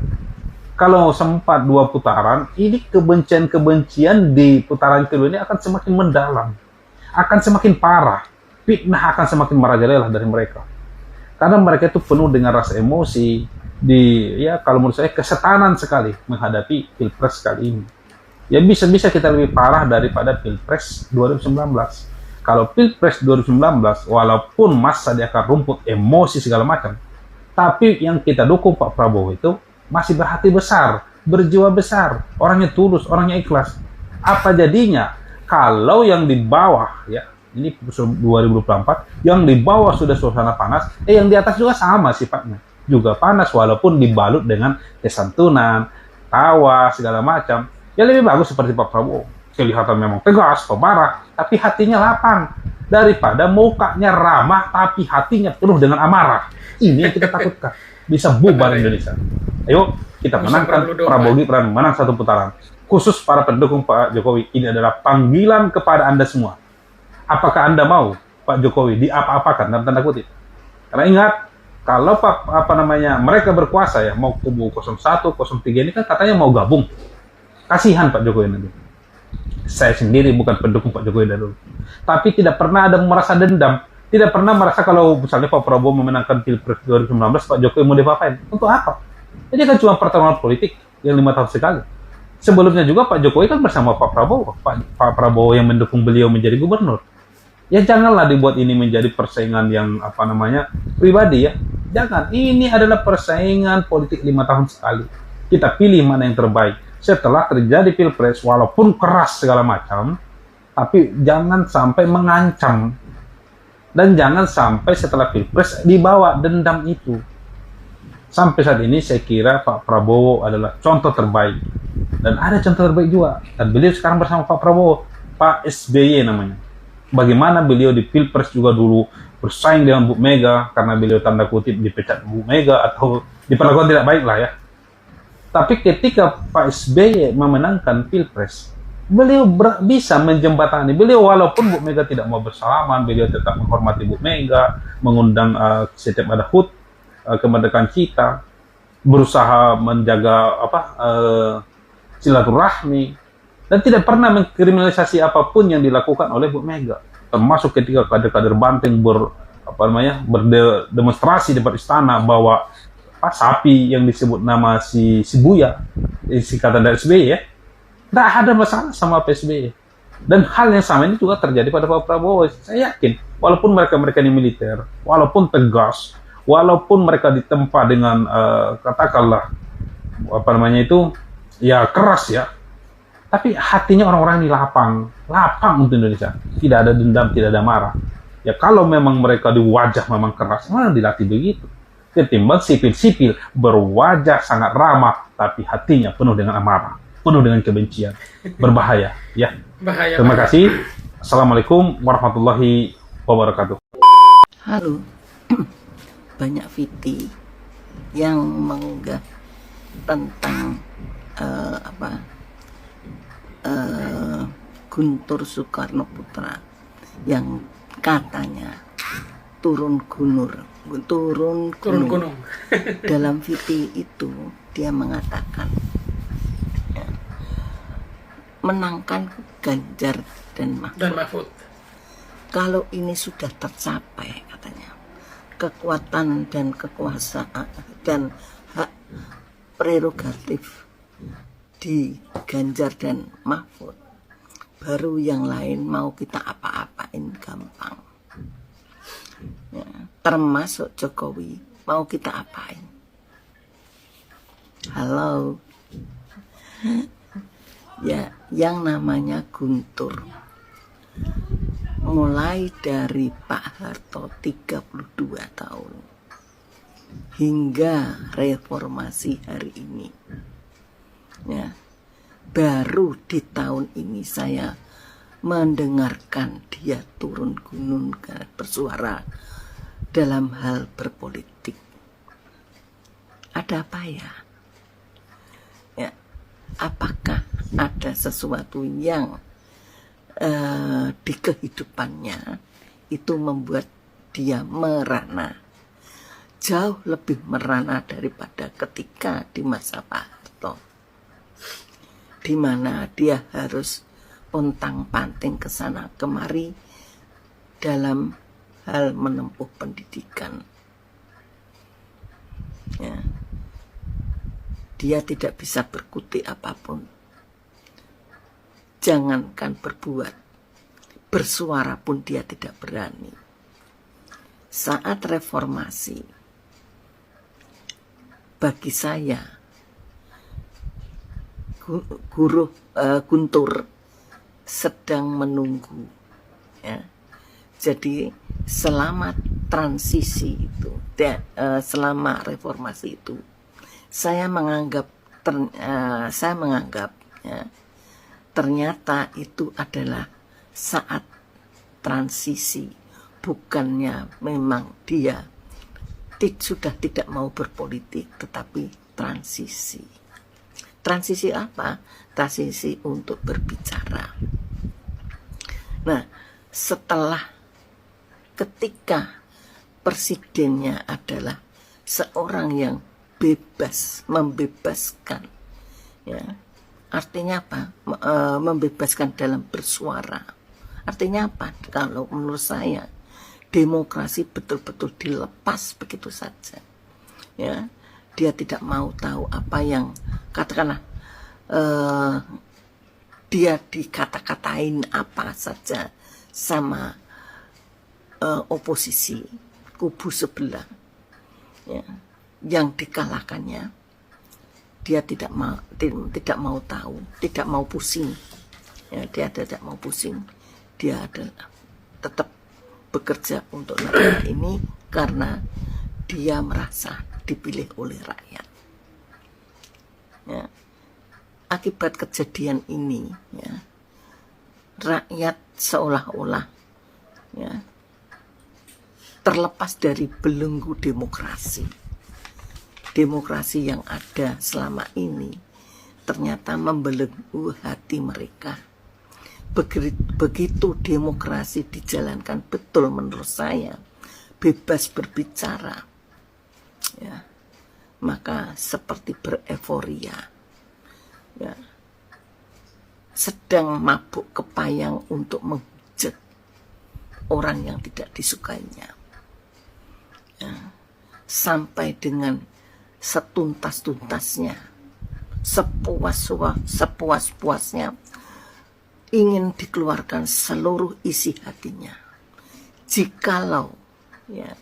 Kalau sempat 2 putaran, ini kebencian-kebencian di putaran kedua ini akan semakin mendalam, akan semakin parah, fitnah akan semakin merajalela dari mereka. Karena mereka itu penuh dengan rasa emosi, kalau menurut saya kesetanan sekali menghadapi Pilpres kali ini. Ya bisa-bisa kita lebih parah daripada Pilpres 2019. Kalau Pilpres 2019, walaupun massa di akar rumput, emosi segala macam, tapi yang kita dukung Pak Prabowo itu masih berhati besar, berjiwa besar, orangnya tulus, orangnya ikhlas. Apa jadinya kalau yang di bawah ya, ini 2024, yang di bawah sudah suasana panas, yang di atas juga sama sifatnya, juga panas walaupun dibalut dengan kesantunan, tawa segala macam. Ya lebih bagus seperti Pak Prabowo, kelihatan memang tegas, pemarah, tapi hatinya lapang, daripada mukanya ramah tapi hatinya penuh dengan amarah. Ini yang kita takutkan, bisa bubar Indonesia. Ayo kita menangkan Prabowo Gibran, menang 1 putaran. Khusus para pendukung Pak Jokowi, ini adalah panggilan kepada Anda semua. Apakah Anda mau Pak Jokowi diapa-apakan dalam tanda kutip? Karena ingat, kalau mereka berkuasa ya, mau kubu 01, 03 ini kan katanya mau gabung. Kasihan Pak Jokowi nanti. Saya sendiri bukan pendukung Pak Jokowi dari dulu, tapi tidak pernah ada merasa dendam. Tidak pernah merasa kalau misalnya Pak Prabowo memenangkan Pilpres 2019, Pak Jokowi mau diapa-apain. Untuk apa? Jadi kan cuma pertarungan politik yang 5 tahun sekali. Sebelumnya juga Pak Jokowi kan bersama Pak Prabowo. Pak Prabowo yang mendukung beliau menjadi gubernur. Ya janganlah dibuat ini menjadi persaingan yang pribadi ya. Jangan. Ini adalah persaingan politik 5 tahun sekali. Kita pilih mana yang terbaik. Setelah terjadi Pilpres, walaupun keras segala macam, tapi jangan sampai mengancam. Dan jangan sampai setelah Pilpres dibawa dendam itu. Sampai saat ini saya kira Pak Prabowo adalah contoh terbaik. Dan ada contoh terbaik juga. Dan beliau sekarang bersama Pak Prabowo, Pak SBY namanya. Bagaimana beliau di Pilpres juga dulu bersaing dengan Bu Mega, karena beliau tanda kutip dipecat Bu Mega atau diperlakukan tidak baik lah ya. Tapi ketika Pak SBY memenangkan Pilpres, beliau bisa menjembatani. Beliau walaupun Bu Mega tidak mau bersalaman, beliau tetap menghormati Bu Mega, mengundang setiap ada HUT, kemerdekaan kita, berusaha menjaga silaturahmi, dan tidak pernah mengkriminalisasi apapun yang dilakukan oleh Bu Mega. Termasuk ketika kader-kader Banteng berdemonstrasi di depan istana bawa sapi yang disebut nama si Buya, singkatan dari SBY ya. Tidak ada masalah sama PSBY. Dan hal yang sama ini juga terjadi pada Pak Prabowo. Saya yakin, walaupun mereka ini militer, walaupun tegas, walaupun mereka ditempa dengan katakanlah apa namanya itu, ya keras ya, tapi hatinya orang-orang ini lapang untuk Indonesia. Tidak ada dendam, tidak ada marah. Ya kalau memang mereka di wajah memang keras, mana dilatih begitu. Ketimbang sipil-sipil berwajah sangat ramah, tapi hatinya penuh dengan amarah, penuh dengan kebencian, berbahaya. Ya. Bahaya. Terima kasih. Assalamualaikum warahmatullahi wabarakatuh. Halo, banyak VT yang mengunggah tentang Guntur Soekarno Putra yang katanya turun gunung. Dalam VT itu dia mengatakan menangkan Ganjar dan Mahfud. Kalau ini sudah tercapai katanya, kekuatan dan kekuasaan dan hak prerogatif di Ganjar dan Mahfud, baru yang lain mau kita apa-apain gampang. Ya, termasuk Jokowi mau kita apain. Halo. Ya, yang namanya Guntur mulai dari Pak Harto 32 tahun hingga reformasi hari ini, ya, baru di tahun ini saya mendengarkan dia turun gunung bersuara dalam hal berpolitik. Ada apa ya? Ya, apakah ada sesuatu yang di kehidupannya itu membuat dia merana, jauh lebih merana daripada ketika di masa Pak Harto, di mana dia harus pontang-panting ke sana kemari dalam hal menempuh pendidikan. Ya. Dia tidak bisa berkutik apapun. Jangankan berbuat, bersuara pun dia tidak berani. Saat reformasi, bagi saya, Guntur sedang menunggu. Ya. Jadi selama transisi itu, selama reformasi itu, saya menganggap ya, ternyata itu adalah saat transisi, bukannya memang dia sudah tidak mau berpolitik, tetapi transisi. Transisi apa? Transisi untuk berbicara. Nah, setelah ketika presidennya adalah seorang yang bebas, membebaskan, ya, artinya apa? Membebaskan dalam bersuara. Artinya apa? Kalau menurut saya, demokrasi betul-betul dilepas begitu saja. Ya, dia tidak mau tahu apa yang, katakanlah, dia dikata-katain apa saja sama oposisi kubu sebelah, ya, yang dikalahkannya. Dia tidak mau tahu, tidak mau pusing. Ya, dia tidak mau pusing. Dia adalah tetap bekerja untuk negara ini karena dia merasa dipilih oleh rakyat. Ya. Akibat kejadian ini, ya, rakyat seolah-olah, ya, terlepas dari belenggu demokrasi. Demokrasi yang ada selama ini ternyata membelenggu hati mereka. Begitu demokrasi dijalankan betul menurut saya, bebas berbicara, ya, maka seperti bereforia, ya, sedang mabuk kepayang untuk menghujat orang yang tidak disukainya, ya, sampai dengan setuntas-tuntasnya, sepuas-puasnya ingin dikeluarkan seluruh isi hatinya. Jikalau ya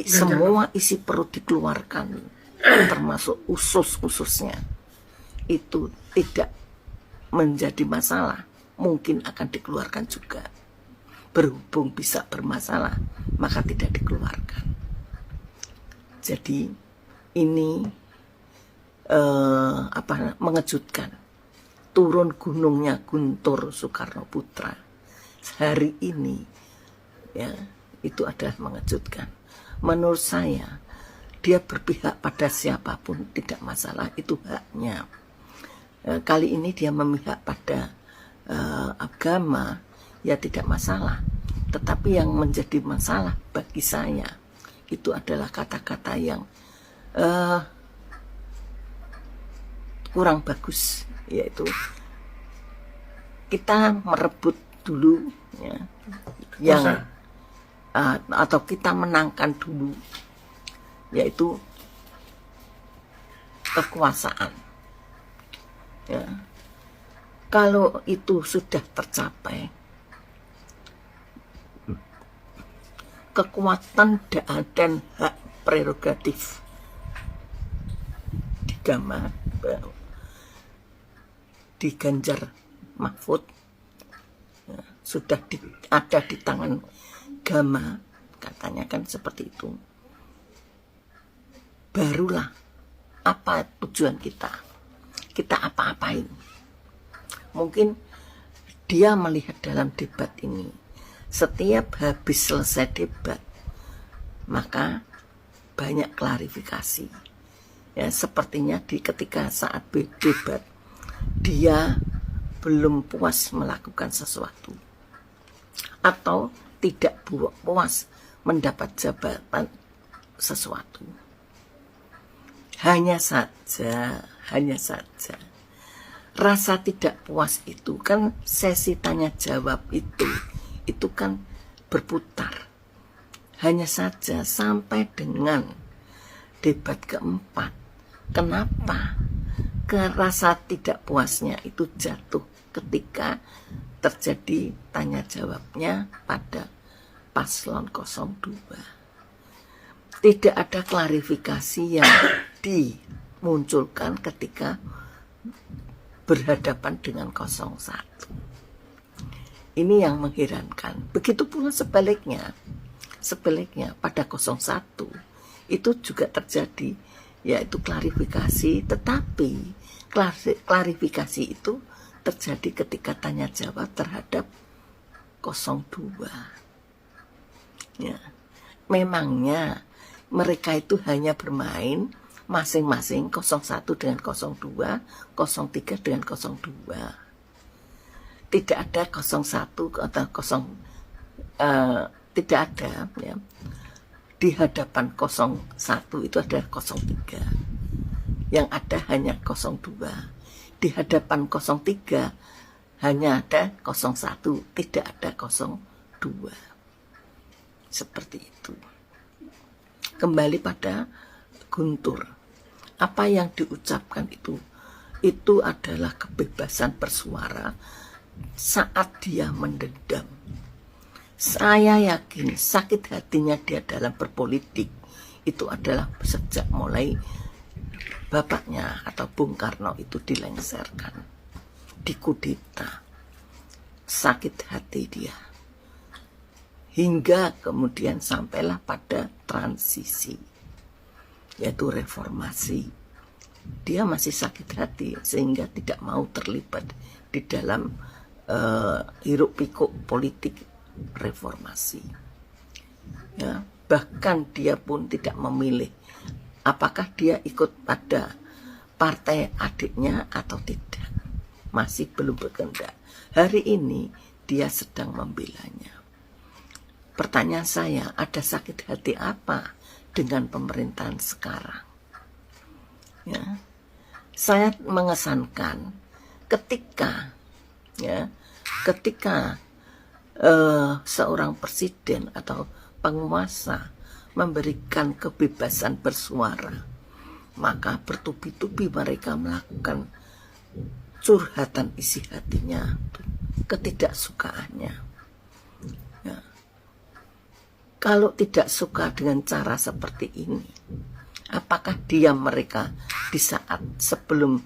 semua isi perut dikeluarkan, termasuk usus-ususnya, itu tidak menjadi masalah, mungkin akan dikeluarkan juga. Berhubung bisa bermasalah, maka tidak dikeluarkan. Jadi ini mengejutkan. Turun gunungnya Guntur Soekarno Putra hari ini, ya, itu adalah mengejutkan. Menurut saya, dia berpihak pada siapapun tidak masalah, itu haknya. Kali ini dia memihak pada agama, ya tidak masalah. Tetapi yang menjadi masalah bagi saya itu adalah kata-kata yang kurang bagus, yaitu kita merebut dulu ya, yang atau kita menangkan dulu, yaitu kekuasaan. Ya. Kalau itu sudah tercapai, kekuatan dan hak prerogatif di Ganjar Mahfud ya, sudah ada di tangan Gama, katanya kan seperti itu. Barulah apa tujuan kita apa-apain. Mungkin dia melihat dalam debat ini, setiap habis selesai debat maka banyak klarifikasi ya, sepertinya ketika saat debat dia belum puas melakukan sesuatu atau tidak puas mendapat jabatan sesuatu. Hanya saja rasa tidak puas itu kan, sesi tanya jawab itu kan berputar. Hanya saja sampai dengan debat keempat, kenapa rasa tidak puasnya itu jatuh ketika terjadi tanya jawabnya pada paslon 02. Tidak ada klarifikasi yang dimunculkan ketika berhadapan dengan 01. Ini yang mengherankan. Begitu pula sebaliknya pada 01 itu juga terjadi, yaitu klarifikasi, tetapi klarifikasi itu terjadi ketika tanya jawab terhadap 02. Ya, memangnya mereka itu hanya bermain masing-masing 01 dengan 02, 03 dengan 02. Tidak ada 01 atau tidak ada ya. Di hadapan 01 itu ada 03. Yang ada hanya 02. Di hadapan 03 hanya ada 01, tidak ada 02. Seperti itu. Kembali pada Guntur. Apa yang diucapkan itu adalah kebebasan bersuara saat dia mendendam. Saya yakin sakit hatinya dia dalam berpolitik itu adalah sejak mulai bapaknya atau Bung Karno itu dilengsarkan, dikudeta. Sakit hati dia. Hingga kemudian sampailah pada transisi, yaitu reformasi. Dia masih sakit hati sehingga tidak mau terlibat di dalam hiruk pikuk politik reformasi. Ya, bahkan dia pun tidak memilih apakah dia ikut pada partai adiknya atau tidak. Masih belum berkehendak. Hari ini dia sedang membelanya. Pertanyaan saya, ada sakit hati apa dengan pemerintahan sekarang? Ya, saya mengesankan ketika seorang presiden atau penguasa memberikan kebebasan bersuara, maka bertubi-tubi mereka melakukan curhatan isi hatinya, ketidaksukaannya. Ya. Kalau tidak suka dengan cara seperti ini, apakah diam mereka di saat sebelum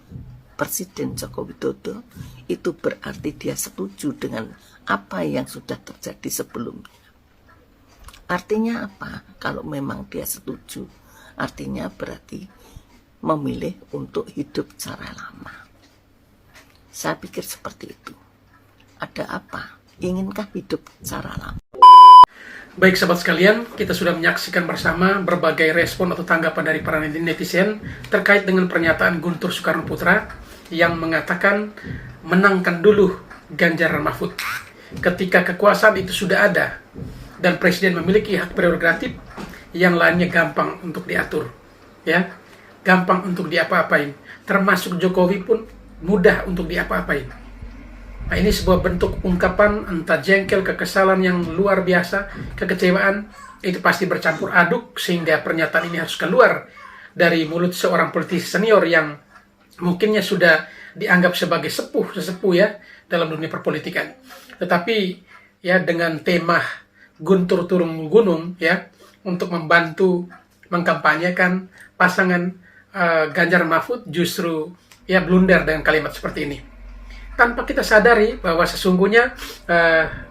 Presiden Joko Widodo, itu berarti dia setuju dengan apa yang sudah terjadi sebelumnya. Artinya apa? Kalau memang dia setuju, artinya berarti memilih untuk hidup cara lama. Saya pikir seperti itu. Ada apa? Inginkah hidup cara lama? Baik sahabat sekalian, kita sudah menyaksikan bersama berbagai respon atau tanggapan dari para netizen terkait dengan pernyataan Guntur Soekarno Putra yang mengatakan menangkan dulu Ganjar dan Mahfud. Ketika kekuasaan itu sudah ada dan presiden memiliki hak prerogatif, yang lainnya gampang untuk diatur, ya, gampang untuk diapa-apain. Termasuk Jokowi pun mudah untuk diapa-apain. Nah, ini sebuah bentuk ungkapan entah jengkel, kekesalan yang luar biasa, kekecewaan, itu pasti bercampur aduk sehingga pernyataan ini harus keluar dari mulut seorang politisi senior yang mungkinnya sudah dianggap sebagai sesepuh ya dalam dunia perpolitikan. Tetapi ya dengan tema Guntur turun gunung ya untuk membantu mengkampanyekan pasangan Ganjar Mahfud justru ya blunder dengan kalimat seperti ini. Tanpa kita sadari bahwa sesungguhnya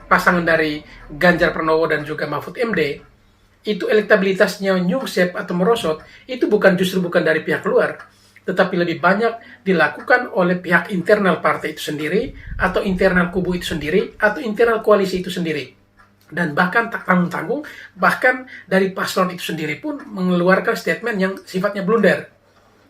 pasangan dari Ganjar Pranowo dan juga Mahfud MD itu elektabilitasnya nyungsep atau merosot, itu justru bukan dari pihak luar, tetapi lebih banyak dilakukan oleh pihak internal partai itu sendiri, atau internal kubu itu sendiri, atau internal koalisi itu sendiri. Dan bahkan tak tanggung-tanggung, bahkan dari paslon itu sendiri pun mengeluarkan statement yang sifatnya blunder.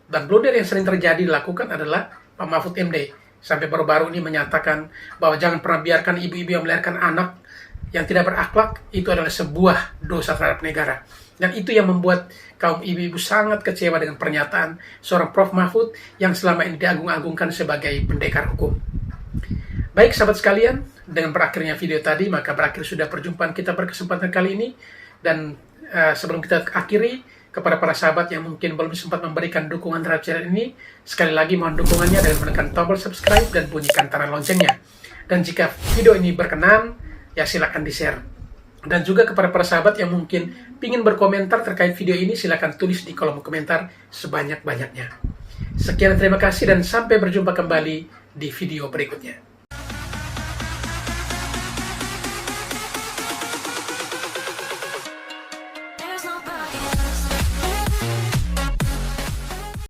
Dan blunder yang sering terjadi dilakukan adalah Pak Mahfud MD. Sampai baru-baru ini menyatakan bahwa jangan pernah biarkan ibu-ibu yang melahirkan anak yang tidak berakhlak, itu adalah sebuah dosa terhadap negara. Dan itu yang membuat kaum ibu-ibu sangat kecewa dengan pernyataan seorang Prof. Mahfud yang selama ini diagung-agungkan sebagai pendekar hukum. Baik sahabat sekalian, dengan berakhirnya video tadi, maka berakhir sudah perjumpaan kita berkesempatan kali ini. Dan sebelum kita akhiri, kepada para sahabat yang mungkin belum sempat memberikan dukungan terhadap channel ini, sekali lagi mohon dukungannya dengan menekan tombol subscribe dan bunyikan tanda loncengnya. Dan jika video ini berkenan, ya silakan di-share. Dan juga kepada para sahabat yang mungkin ingin berkomentar terkait video ini, silakan tulis di kolom komentar sebanyak-banyaknya. Sekian, terima kasih dan sampai berjumpa kembali di video berikutnya.